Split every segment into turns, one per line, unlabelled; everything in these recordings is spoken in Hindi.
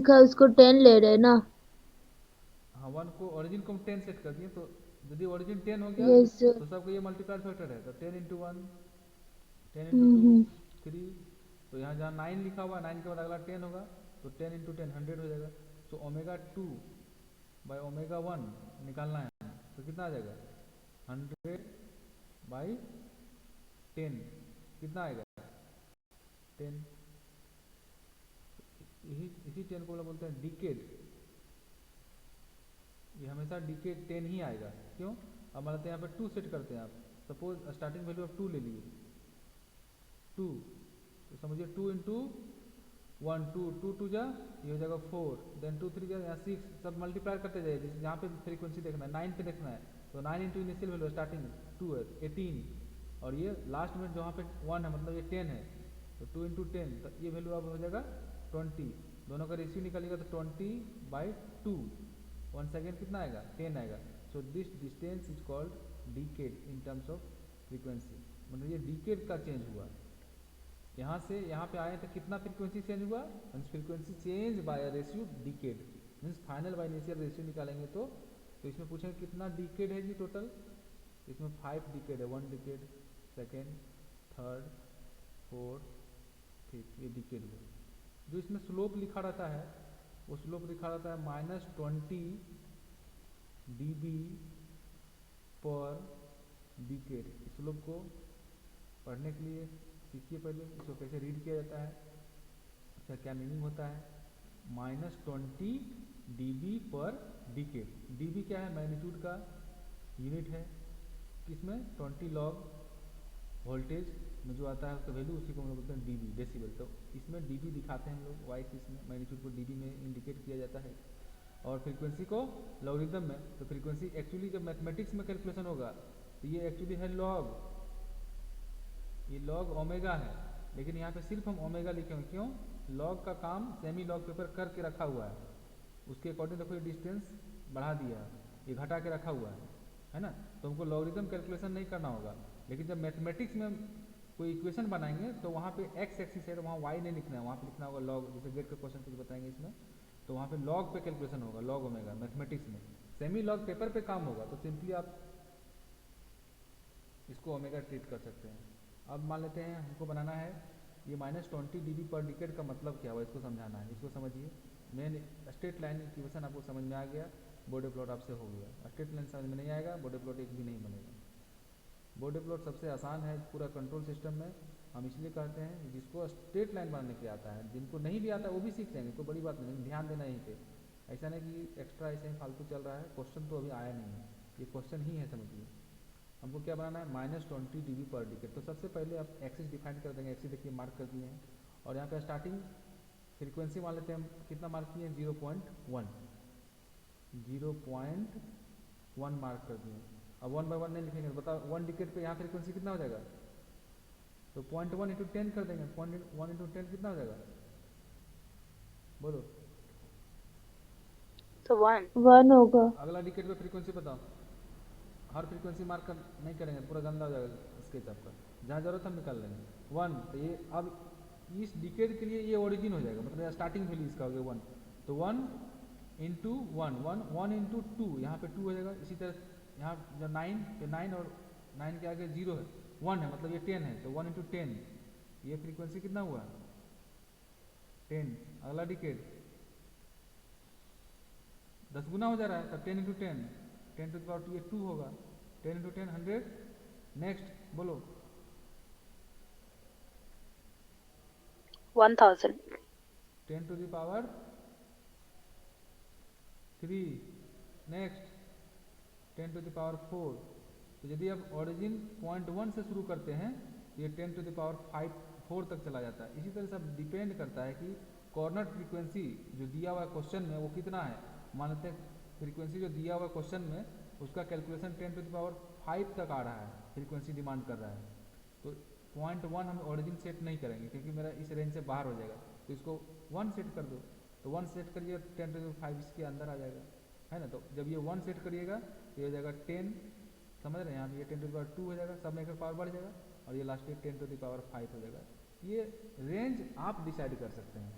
लिखा है उसको 10 ले रहे हैं ना।
हाँ, वन को ओरिजिन को हम 10 सेट कर दिए, तो यदि ओरिजिन 10 हो गया
यस सर।
तो सबका ये मल्टीप्लायर फैक्टर है, तो 10 × 1, 10 × 2,
हम्म।
3। तो यहाँ जहाँ 9 लिखा हुआ, 9 के बाद अगला 10 होगा, तो 10 × 10 100 हो जाएगा। सो ओमेगा 2/ओमेगा 1 निकालना है, तो कितना आ जाएगा? 100/10 कितना आएगा? 10। यही इसी 10 को बोलते हैं डिकेड। ये हमेशा डिकेड 10 ही आएगा। क्यों? अब मान लेते हैं यहाँ पे 2 सेट करते हैं आप। सपोज स्टार्टिंग वैल्यू ऑफ 2 ले लिए, 2। तो समझिए 2 × 1, 2, 2 जा, ये हो जाएगा 4, देन 2 3 जा, यहाँ 6, सब मल्टीप्लाई करते जाइए। जैसे यहाँ पे फ्रीक्वेंसी देखना है, 9 पे देखना है, तो 9 इंटू इनिशियल वैल्यू स्टार्टिंग 2 है, 18, और ये लास्ट में जहाँ पे 1 है मतलब ये 10 है, तो 2 × 10, तो ये वैल्यू अब हो जाएगा 20। दोनों का रेशियो निकालिएगा तो 20/2, 1 सेकेंड कितना आएगा? 10 आएगा। So this distance is called decade in terms of frequency. मतलब ये डिकेड का चेंज हुआ। यहाँ से यहाँ पे आए तो कितना फ्रीक्वेंसी चेंज हुआ? Means frequency change bye ratio decade, means final by initial ratio निकालेंगे तो इसमें पूछेंगे कितना डिकेड है जी टोटल। इसमें 5 डिकेड है, 1 decade, second, third, fourth, fifth, ये डिकेड हुआ। जो इसमें स्लोप लिखा रहता है, वो स्लोप लिखा रहता है -20 dB/डिकेड। स्लोप को पढ़ने के लिए सीखिए पहले इसको कैसे रीड किया जाता है, इसका क्या मीनिंग होता है। -20 dB/डिकेड। dB क्या है? मैग्नीट्यूड का यूनिट है, किसमें? 20 log वोल्टेज में जो आता है उसका वैल्यू, उसी को हम लोग बोलते हैं dB, डेसिबल। तो इसमें dB दिखाते हैं हम लोग, वाई एक्सिस में मैग्नीट्यूड को dB में इंडिकेट किया जाता है, और फ्रीक्वेंसी को लॉगरिदम में। तो फ्रीक्वेंसी एक्चुअली जब मैथमेटिक्स में कैलकुलेशन होगा तो ये एक्चुअली है लॉग, ये लॉग ओमेगा है, लेकिन यहाँ पे सिर्फ हम ओमेगा लिखे हैं। क्यों? लॉग का काम सेमी लॉग पेपर करके रखा हुआ है, उसके अकॉर्डिंग देखो ये डिस्टेंस बढ़ा दिया है, ये घटा के रखा हुआ है ना। तो हमको लॉगरिदम कैलकुलेशन नहीं करना होगा, लेकिन जब मैथमेटिक्स में कोई इक्वेशन बनाएंगे तो वहाँ पे एक्स एक्सिस है, तो वहाँ वाई नहीं लिखना है, वहाँ पे लिखना होगा लॉग। जैसे गेट का क्वेश्चन कुछ बताएंगे इसमें, तो वहाँ पे लॉग पे कैलकुलेशन होगा, लॉग ओमेगा मैथमेटिक्स में। सेमी लॉग पेपर पे काम होगा, तो सिंपली आप इसको ओमेगा ट्रीट कर सकते हैं। अब मान लेते हैं हमको बनाना है ये -20 dB/डिकेड का मतलब क्या हुआ, इसको समझाना है। इसको समझिए, मेन स्ट्रेट लाइन इक्वेशन आपको समझ में आ गया, बॉडी प्लॉट आपसे हो गया। स्ट्रेट लाइन समझ में नहीं आएगा, बॉडी प्लॉट एक भी नहीं बनेगा। बॉडी प्लॉट सबसे आसान है पूरा कंट्रोल सिस्टम में, हम इसलिए कहते हैं जिसको स्ट्रेट लाइन बनाने के लिए आता है। जिनको नहीं भी आता है वो भी सीख लेंगे, कोई बड़ी बात नहीं, ध्यान देना यहीं पे। ऐसा नहीं कि एक्स्ट्रा ऐसे ही फालतू चल रहा है, क्वेश्चन तो अभी आया नहीं है, ये क्वेश्चन ही है समझिए। हमको क्या बनाना है? -20 dB/डिकेड। तो सबसे पहले आप एक्सिस डिफाइन कर देंगे, एक्सिस देखिए मार्क कर दिए हैं, और यहाँ पे स्टार्टिंग फ्रीक्वेंसी मान लेते हैं हम, कितना मार्क किए हैं? 0.1, 0.1 मार्क कर दिए। अब 1/1 नहीं लिखेंगे, तो बताओ 1 डिकेड पे यहाँ फ्रीक्वेंसी कितना हो जाएगा? तो 0.1 × 10 कर देंगे, 0.1 × 10 कितना हो जाएगा? बोलो।
तो 1।
1 होगा।
अगला डिकेड पे फ्रीक्वेंसी बताओ। हर फ्रीक्वेंसी मार्क कर नहीं करेंगे, पूरा गंदा हो जाएगा स्केच आपका, जहाँ जरूरत हम निकाल लेंगे। 1, तो ये अब इस डिकेड के लिए ये ओरिजिन हो जाएगा, मतलब स्टार्टिंग वैल्यू इसका हो गया 1। तो 1 × 1, 1 × 2, यहाँ पे 2 हो जाएगा। इसी तरह यहाँ जो 9 पे 9 और 9 के आगे 0 है, 1 है, मतलब ये 10 है, तो 1 × 10, ये फ्रीक्वेंसी कितना हुआ? 10। अगला डिकेड 10 गुना हो जा रहा है, तब 10 × 10, 10⁻², ये 2 होगा, 10 × 10 100। नेक्स्ट बोलो।
1000।
10⁻³ नेक्स्ट 10⁻⁴। तो यदि आप ओरिजिन 0.1 से शुरू करते हैं तो ये 10⁻⁴ तक चला जाता है। इसी तरह से अब डिपेंड करता है कि कॉर्नर फ्रीक्वेंसी जो दिया हुआ क्वेश्चन में वो कितना है। मान लेते हैं फ्रीक्वेंसी जो दिया हुआ क्वेश्चन में उसका कैलकुलेशन 10⁻⁵ तक आ रहा है, फ्रीक्वेंसी डिमांड कर रहा है, तो 0.1 हम ओरिजिन सेट नहीं करेंगे क्योंकि मेरा इस रेंज से बाहर हो जाएगा, तो इसको 1 सेट कर दो। तो 1 सेट करिए, 10⁵ इसके अंदर आ जाएगा, है ना। तो जब ये 1 सेट करिएगा तो ये हो जाएगा 10, समझ रहे हैं। यहाँ पे ये 10⁻² हो जाएगा, सब में एक पावर बढ़ जाएगा, और ये लास्ट में 10⁵ हो जाएगा। ये रेंज आप डिसाइड कर सकते हैं,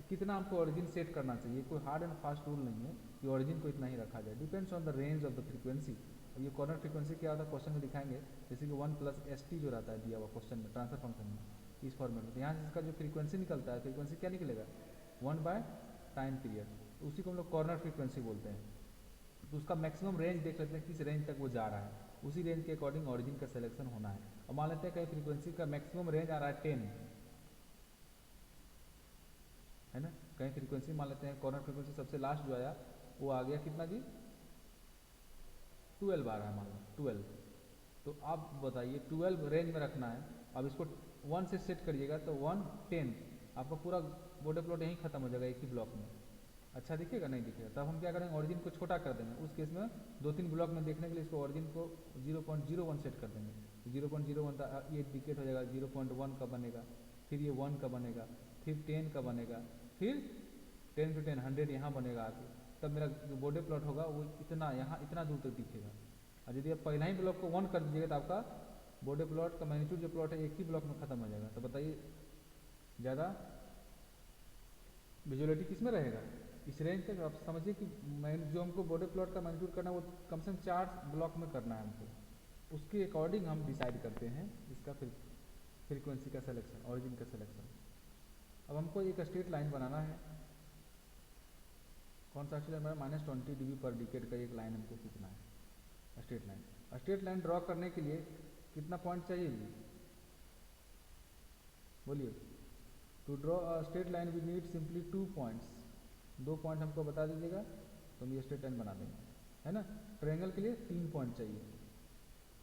कितना हमको ओरिजिन सेट करना चाहिए। कोई हार्ड एंड फास्ट रूल नहीं है कि ओरिजिन को इतना ही रखा जाए, depends on the range of the frequency. अब ये कॉर्नर फ्रीक्वेंसी क्या होता है क्वेश्चन में दिखाएंगे, जैसे कि 1+ST जो रहता है दिया हुआ क्वेश्चन में ट्रांसफर फंक्शन में इस फॉर्मेट में, तो यहाँ से इसका जो फ्रीक्वेंसी निकलता है, फ्रीक्वेंसी क्या निकलेगा 1/टाइम पीरियड, तो उसी को हम लोग कॉर्नर फ्रीक्वेंसी बोलते हैं। तो उसका मैक्सिमम रेंज देख लेते हैं किस रेंज तक वो जा रहा है, उसी रेंज के अकॉर्डिंग ऑरिजिन का सिलेक्शन होना है। और मान लेते हैं कहीं फ्रीक्वेंसी का मैक्सिमम रेंज आ रहा है 10 है ना, कहीं फ्रीक्वेंसी मान लेते हैं कॉर्नर फ्रीक्वेंसी सबसे लास्ट जो आया वो आ गया कितना जी 12 आ रहा है मान लो 12, तो आप बताइए 12 रेंज में रखना है। अब इसको 1 से सेट करिएगा तो 1 10 आपका पूरा बॉर्डर प्लॉट यहीं खत्म हो जाएगा एक ही ब्लॉक में। अच्छा दिखेगा नहीं दिखेगा, तब हम क्या करेंगे ओरिजिन को छोटा कर देंगे। उस केस में 2-3 ब्लॉक में देखने के लिए इसको ओरिजिन को 0.01 सेट कर देंगे, 0.01 था ये डिकेट हो जाएगा, 0.1 का बनेगा, फिर ये 1 का बनेगा, फिर 10 का बनेगा, फिर 10 to 10 100 यहाँ बनेगा आके, तब मेरा जो बॉर्डर प्लॉट होगा वो इतना यहाँ इतना दूर तक दिखेगा। और यदि आप पहला ही ब्लॉक को 1 कर दीजिएगा तो आपका बॉर्डर प्लॉट का मैग्नीट्यूड जो प्लॉट है एक ही ब्लॉक में खत्म हो जाएगा। तो बताइए ज़्यादा विजुअलिटी किस में रहेगा, इस रेंज तक। आप समझिए कि जो हमको बॉर्डर प्लॉट का मैग्नीट्यूड करना है वो कम से कम 4 ब्लॉक में करना है हमको, उसके अकॉर्डिंग हम डिसाइड करते हैं इसका फ्रीक्वेंसी का सिलेक्शन, ऑरिजिन का सिलेक्शन। अब हमको एक स्ट्रेट लाइन बनाना है, कौन सा स्ट्रेट लाइन बनाना, -20 dB पर डिकेड का एक लाइन हमको खींचना है straight line. Straight line draw करने के लिए कितना पॉइंट चाहिए जी बोलिए। To draw a straight line we need simply 2 points, 2 point हमको बता दीजिएगा तो हम ये स्ट्रेट लाइन बना देंगे, है ना। ट्रायंगल के लिए 3 पॉइंट चाहिए।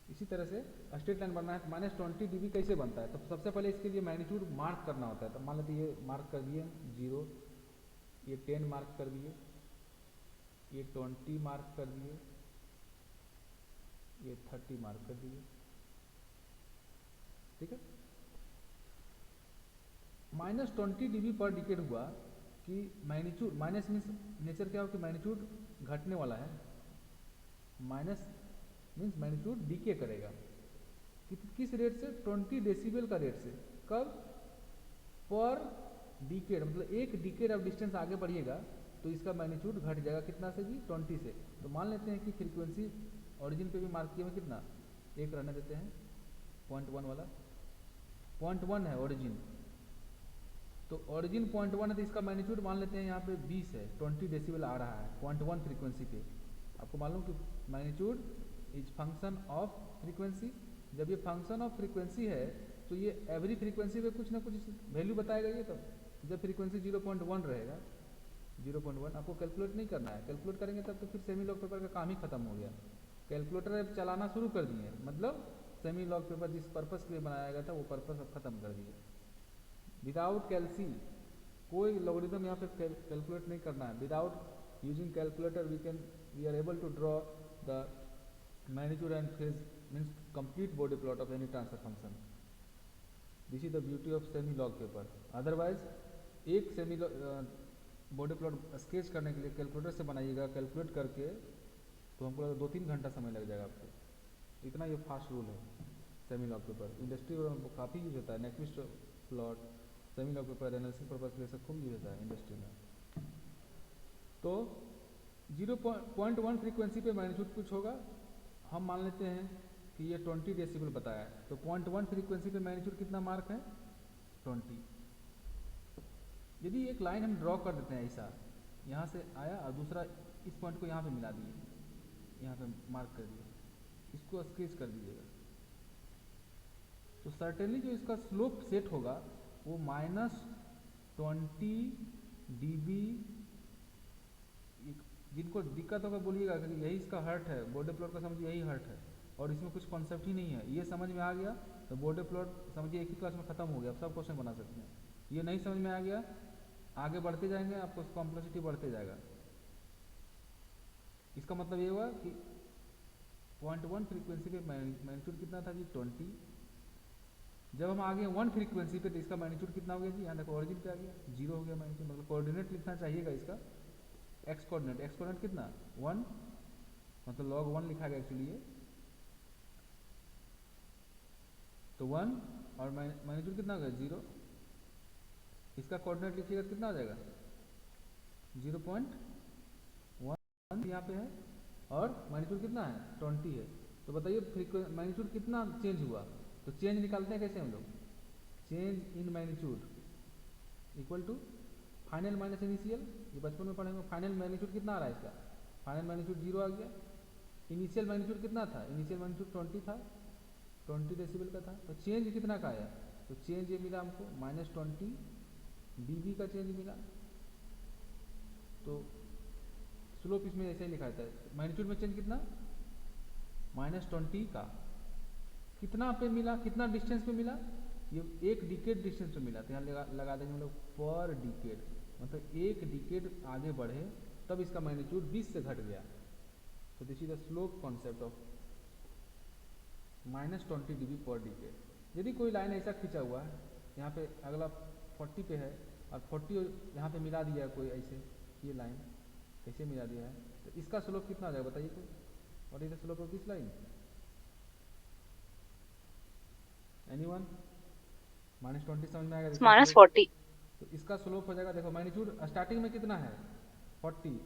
इसी तरह से स्ट्रेट लाइन बनना है तो -20 dB कैसे बनता है, तो सबसे पहले इसके लिए मैग्नीट्यूड मार्क करना होता है। तो मान लेते ये मार्क कर दिए 0, ये 10 मार्क कर दिए, ये 20 मार्क कर दिए, ये 30 मार्क कर दिए, ठीक है। -20 dB पर डिकेड हुआ कि मैग्नीट्यूड, माइनस मीन्स नेचर क्या हो कि मैग्नीट्यूड घटने वाला है, माइनस मीन्स मैग्नीट्यूड डीके करेगा किस रेट से 20 डेसिबल का रेट से, कब पर डिकेड, मतलब एक डिकेड अब डिस्टेंस आगे बढ़िएगा तो इसका मैग्नीट्यूड घट जाएगा कितना से जी 20 से। तो मान लेते हैं कि फ्रीक्वेंसी ओरिजिन पे भी मार्क किए हुए कितना एक रहने देते हैं 0.1 वाला, 0.1 है ओरिजिन, तो ओरिजिन 0.1 है तो इसका मैग्नीट्यूड मान लेते हैं यहाँ पे 20 है, 20 डेसिबल आ रहा है 0.1 फ्रीक्वेंसी पे। आपको मालूम कि magnitude is function of frequency, जब ये फंक्शन ऑफ फ्रीक्वेंसी है तो ये एवरी फ्रीक्वेंसी पे कुछ ना कुछ वैल्यू बताएगा। ये तो जब फ्रीक्वेंसी 0.1 रहेगा 0.1 आपको कैलकुलेट नहीं करना है, कैलकुलेट करेंगे तब तो फिर सेमी लॉग पेपर का काम ही खत्म हो गया। कैलकुलेटर अब चलाना शुरू कर दिए, मतलब सेमी लॉग पेपर जिस पर्पस के लिए बनाया गया था वो पर्पस अब खत्म कर दिए। विदाउट कैलसी कोई लॉगरिथम यहाँ पे कैलकुलेट नहीं करना है, without using calculator we are able to draw the magnitude and phase means complete Bode plot of any transfer function. This is the beauty of semi log paper. Otherwise एक सेमी बॉडी प्लॉट स्केच करने के लिए कैलकुलेटर से बनाइएगा, कैलकुलेट करके तो हमको लगा 2-3 घंटा समय लग जाएगा आपको, इतना ये फास्ट रूल है सेमी लॉग पेपर। इंडस्ट्री में काफ़ी यूज होता है, Nyquist plot semi log paper analysis purpose के लिए सब खूब यूज होता है इंडस्ट्री में। तो 0.1 फ्रीक्वेंसी पे मैग्नीट्यूड कुछ होगा, हम मान लेते हैं कि ये 20 डेसिबल बताया है, तो 0.1 फ्रीक्वेंसी पे मैग्नीट्यूड कितना मार्क है 20। यदि एक लाइन हम ड्रॉ कर देते हैं ऐसा, यहाँ से आया और दूसरा इस पॉइंट को यहाँ पे मिला दिए, यहाँ पे मार्क कर दिए, इसको स्केच कर दीजिएगा, तो सर्टेनली जो इसका स्लोप सेट होगा वो -20 dB। जिनको दिक्कत होगा बोलिएगा कि यही इसका हर्ट है, बॉर्डर प्लॉट का समझिए यही हर्ट है और इसमें कुछ कॉन्सेप्ट ही नहीं है, ये समझ में आ गया तो बॉर्डर प्लॉट समझिए एक ही क्लास में खत्म हो गया, आप सब क्वेश्चन बना सकते हैं। ये नहीं समझ में आ गया आगे बढ़ते जाएंगे आपको कॉम्प्लेक्सिटी बढ़ते जाएगा। इसका मतलब ये हुआ कि 0.1 फ्रीक्वेंसी पे मैग्नीट्यूड कितना था जी 20, जब हम आ गए 1 फ्रीक्वेंसी पे तो इसका मैग्नीट्यूड कितना हो गया जी, यहाँ देखो ओरिजिन पे आ गया 0 हो गया मैग्नीट्यूड, मतलब कोऑर्डिनेट लिखना चाहिएगा इसका एक्स कोऑर्डिनेट कितना 1, मतलब log 1 लिखा गया एक्चुअली ये, तो 1 और मैग्नीट्यूड कितना हो गया 0, इसका कोऑर्डिनेट लिखिएगा कितना हो जाएगा 0.1 यहाँ पे है और मैग्नीट्यूड कितना है 20 है। तो बताइए मैग्नीट्यूड कितना चेंज हुआ। तो चेंज निकालते हैं कैसे हम लोग, change in magnitude equal to final minus initial. ये बचपन में पढ़े होंगे। फाइनल मैग्नीट्यूड कितना आ रहा है इसका, फाइनल मैग्नीट्यूड 0 आ गया। इनिशियल मैग्नीट्यूड कितना था, इनिशियल मैग्नीट्यूड 20 था, 20 डेसिबल का था। तो चेंज कितना का आया, तो चेंज ये मिला हमको -20 dB का चेंज मिला। तो स्लोप इसमें ऐसे ही लिखा जाता है, मैग्नीट्यूड में चेंज कितना -20 का कितना पे मिला, कितना डिस्टेंस पे मिला, ये एक डिकेड डिस्टेंस पे मिला। तो यहाँ लगा देंगे हम लोग पर डिकेड, मतलब एक डिकेड आगे बढ़े तब इसका मैग्नीट्यूड 20 से घट गया। तो this is the slope concept of -20 dB पर डिकेड। यदि कोई लाइन ऐसा खींचा हुआ है, यहाँ पे अगला 40 पे है और 40 यहाँ पे मिला दिया कोई ऐसे, ये लाइन कैसे मिला दिया है, तो इसका स्लोप कितना आ जाएगा बताइए कोई, what is the slope of this line, anyone, -20 समझ में आएगा, इसका स्लोप
-40।
तो इसका स्लोप हो जाएगा, देखो मैग्नीट्यूड स्टार्टिंग में कितना है 40,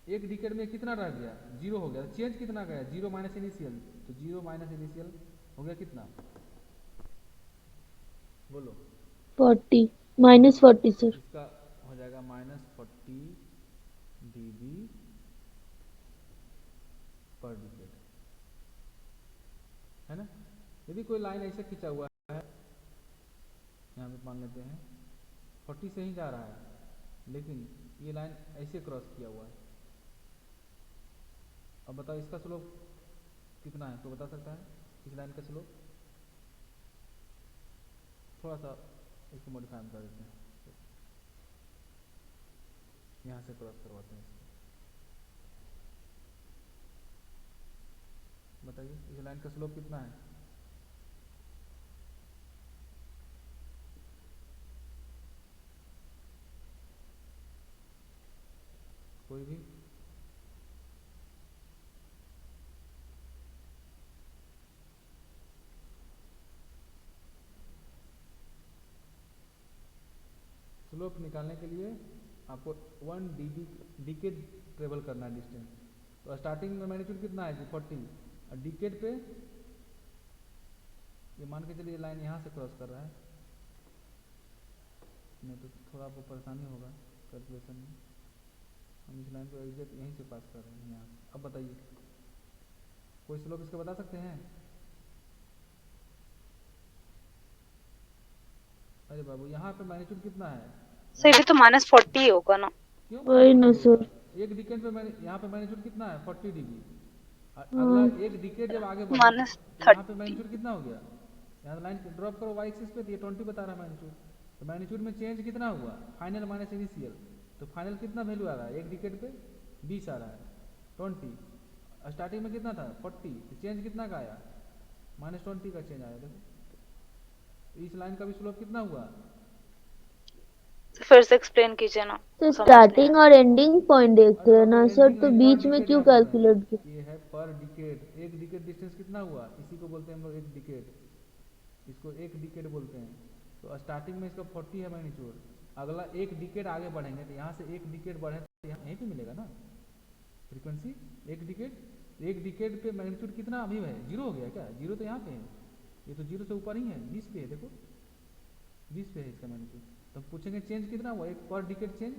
एक डिकेड में कितना रह गया 0 हो गया, चेंज कितना गया 0 माइनस इनिशियल, तो 0 माइनस इनिशियल हो गया कितना, बोलो
40 -40 सर।
इसका हो जाएगा -40 dB पर डिकेड, है ना। यदि कोई लाइन ऐसे खींचा हुआ है, यहाँ पे मान लेते हैं 40 से ही जा रहा है, लेकिन ये लाइन ऐसे क्रॉस किया हुआ है, अब बताओ इसका स्लोप कितना है, तो बता सकता है इस लाइन का स्लोप, थोड़ा सा इसको मॉडिफाई हम कर देते हैं, यहाँ से क्रॉस करवाते हैं इसको, बताइए इस लाइन का स्लोप कितना है, कोई भी, स्लोप निकालने के लिए आपको 1 dB डिकेड ट्रेवल करना है डिस्टेंस। तो स्टार्टिंग में मैग्नीट्यूड कितना है 40 और डिकेड पे ये मान के चलिए लाइन यहाँ से क्रॉस कर रहा है, नहीं तो थोड़ा आपको परेशानी होगा कैलकुलेशन में, हम इस लाइन को एग्जैक्ट यहीं से पास कर रहे हैं यहाँ से। अब बताइए कोई स्लोप इसका बता सकते हैं, अरे बाबू यहाँ पे मैग्नीट्यूड कितना है,
सर ये तो -40 होगा ना,
क्यों
वही ना
40 होगा,
सर।
एक डिकेड पे यहाँ पे मैग्नीट्यूड कितना है 40 dB, अगला
हाँ
एक डिकेड जब आगे बढ़े तो यहाँ पे
-30।
मैग्नीट्यूड कितना हो गया, यहाँ लाइन ड्रॉप करो वाई एक्सिस पे, तो ये 20 बता रहा है मैग्नीट्यूड, तो मैग्नीट्यूड में चेंज कितना हुआ फाइनल माइनस इनिशियल, तो फाइनल कितना वैल्यू आ रहा है एक डिकेड पे 20 आ रहा है, 20 स्टार्टिंग में कितना था 40, तो चेंज कितना का आया -20 का चेंज आया, देखो इस लाइन का भी स्लोप कितना हुआ,
फिर से एक्सप्लेन कीजिए ना,
तो
समझ नहीं
स्टार्टिंग
आया।
और एंडिंग पॉइंट देखते
अरे
हैं
बाबू
ना सर,
एंडिंग
तो
नहीं पर
बीच में
डिकेड
क्यों
यहाँ बोल रहे
कैलकुलेट किया।
हैं, ये है पर डिकेड, एक डिकेड डिस्टेंस कितना हुआ, इसी को बोलते हैं हम लोग एक डिकेड, इसको एक डिकेड बोलते हैं। तो स्टार्टिंग में इसका 40 है मैग्नीट्यूड, अगला एक डिकेड आगे बढ़ेंगे तो यहाँ से एक डिकेड बढ़े तो यहाँ यहीं पे मिलेगा ना फ्रीक्वेंसी, एक डिकेड पे मैग्नीट्यूड कितना अभी है 0 हो गया क्या, 0 तो यहाँ पे है, ये तो 0 से ऊपर ही है 20 पे है, देखो 20 पे है इसका मैग्नीट्यूड। तो पूछेंगे चेंज कितना हुआ एक पर डिकेड चेंज,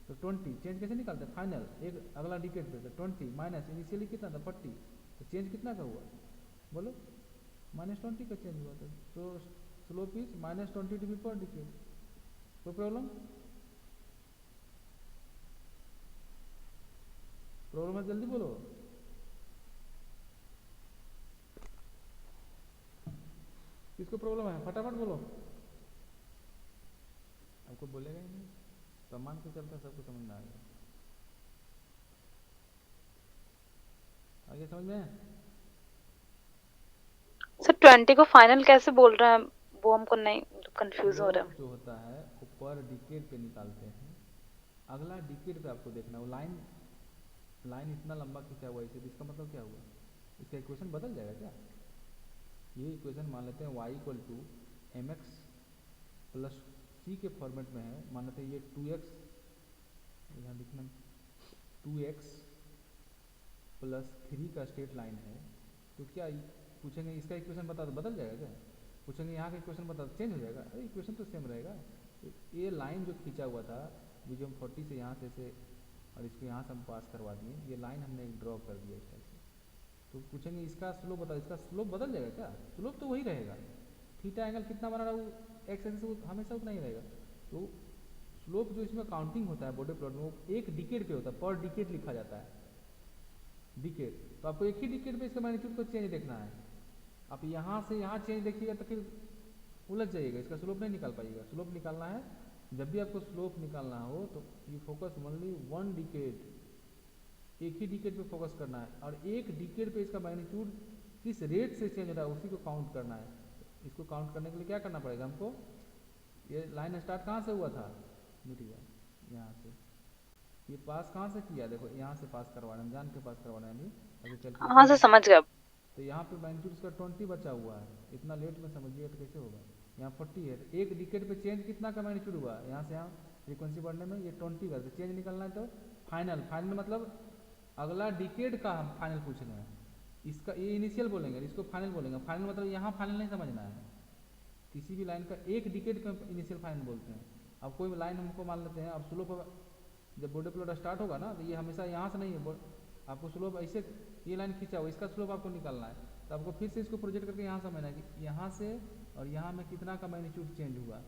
तो 20 चेंज कैसे निकालते हैं फाइनल एक अगला डिकेड पे, तो 20 माइनस इनिशियली कितना था 40, तो चेंज कितना का हुआ बोलो -20 का चेंज हुआ था, तो स्लोप इज -20 dB पर डिकेड। कोई प्रॉब्लम है जल्दी बोलो, किसको प्रॉब्लम है फटाफट बोलो, आपको बोलेगा ही नहीं, सम्मान के चलते सबको समझ में आ गया, आगे समझ में,
सर 20 को फाइनल कैसे बोल रहे हैं, वो हमको नहीं, कंफ्यूज हो रहा है।
जो होता है वो पर डिकेड पे निकालते हैं, अगला डिकेड पे आपको देखना, वो लाइन लाइन इतना लंबा खींचा हुआ इसे, इसका मतलब क्या हुआ, इसका इक्वेशन बदल जाएगा क्या, ये इक्वेशन मान लेते हैं y equal to mx plus c के फॉर्मेट में है, मान लेते हैं ये 2x यहाँ लिखना 2x प्लस 3 का स्ट्रेट लाइन है, तो क्या पूछेंगे इसका इक्वेशन बता दो, बदल जाएगा क्या? पूछेंगे यहाँ का इक्वेशन बता दो, चेंज हो जाएगा? अरे इक्वेशन तो सेम रहेगा। तो ये लाइन जो खींचा हुआ था, ये जो हम 40 से यहाँ से और इसको यहाँ से हम पास करवा दिए, ये लाइन हमने एक ड्रॉ कर दिया इस टाइप से। तो पूछेंगे इसका स्लोप बताओ, इसका स्लोप बदल जाएगा क्या? स्लोप तो वही रहेगा। थीटा एंगल कितना बना रहा है, वो एक्स एक्सिस हमेशा उतना ही रहेगा। तो स्लोप जो इसमें काउंटिंग होता है बॉडी प्लॉट में, वो एक डिकेड पे होता है, पर डिकेड लिखा जाता है, डिकेड। तो आपको एक ही डिकेड पे इसका मैग्नीट्यूड को चेंज देखना है। आप यहाँ से यहाँ चेंज देखिएगा तो फिर उलझ जाइएगा, इसका स्लोप नहीं निकाल पाइएगा। स्लोप निकालना है, जब भी आपको स्लोप निकालना हो तो you focus only one decade, एक ही डिकेड पे फोकस करना है, और एक डिकेड पे इसका मैग्नीट्यूड किस रेट से चेंज हो रहा है उसी को काउंट करना है। इसको काउंट करने के लिए क्या करना पड़ेगा हमको, ये लाइन स्टार्ट कहाँ से हुआ था, मिट गया यहाँ से, ये पास कहाँ से किया, देखो यहाँ से पास करवा रहे हैं, हम जान के पास करवा रहे हैं अभी
हाँ
कैलकुलेशन।
से समझ गया।
तो यहाँ पे मैग्नीट्यूड इसका 20 बचा हुआ है, इतना लेट में समझिए तो कैसे होगा। यहाँ 40 है, तो एक डिकेड पे चेंज कितना का मैग्नीट्यूड हुआ, यहाँ से यहाँ फ्रीक्वेंसी बढ़ने में ये 20 का, तो चेंज निकलना है तो फाइनल, फाइनल मतलब अगला डिकेड का हम फाइनल पूछ रहे हैं। इसका ये इनिशियल बोलेंगे, इसको फाइनल बोलेंगे। फाइनल मतलब यहाँ फाइनल नहीं समझना है, किसी भी लाइन का एक डिकेड पे इनिशियल फाइनल बोलते हैं। अब कोई लाइन हमको मान लेते हैं, अब स्लोप जब बॉडी प्लॉट स्टार्ट होगा ना, तो ये हमेशा यहाँ से नहीं है, आपको स्लोप ऐसे ये लाइन खींचा हुआ, इसका स्लोप आपको निकालना है। तो आपको फिर से इसको प्रोजेक्ट करके यहाँ समझना है कि यहाँ से और यहाँ में कितना का मैग्नीट्यूड चेंज हुआ।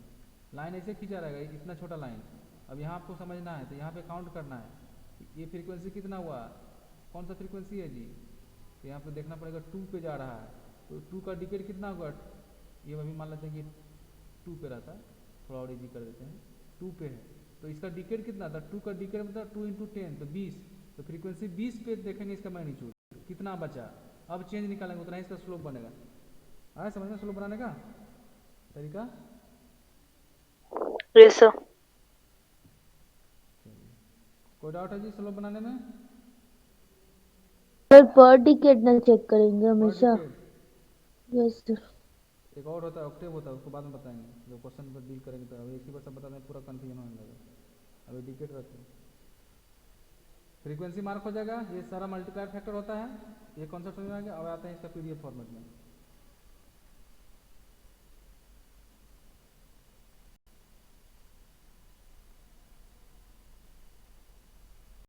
लाइन ऐसे खींचा रहेगा, इतना छोटा लाइन। अब यहाँ आपको समझना है, तो यहाँ पे काउंट करना है कि ये फ्रीक्वेंसी कितना हुआ, कौन सा फ्रीक्वेंसी है जी, तो यहाँ पे देखना पड़ेगा 2 पे जा रहा है, तो 2 का डिकेड कितना होगा, ये अभी मान लेते हैं कि 2 पे रहता है, थोड़ा और इजी कर देते हैं, 2 पे है, तो इसका डिकेड कितना था, 2 का डिकेड मतलब 2 × 10 तो 20, तो फ्रीक्वेंसी 20 पे देखेंगे इसका मैग्नीट्यूड कितना बचा। अब चेंज निकालेंगे उतना ही इसका स्लोप बनेगा। आया समझ में स्लोप बनाने का तरीका?
Yes sir.
कोई डाउट है जी स्लोप बनाने में?
सर पर डिकेड ना चेक करेंगे
पर
हमेशा।
Decade
yes sir.
एक और होता है ऑक्टेव होता है, उसको बाद में बताएंगे जब क्वेश्चन पर डील करेंगे, तो अभी एक ही बार सब बता दें, पूरा कन्फ्यूजन होने लगेगा। अभी डिकेड रखते हैं, फ्रीक्वेंसी मार्क हो जाएगा, ये सारा मल्टीप्लायर फैक्टर होता है, ये कॉन्सेप्ट समझ में आ गया। अब आते हैं इसका पीडीएफ फॉर्मेट में।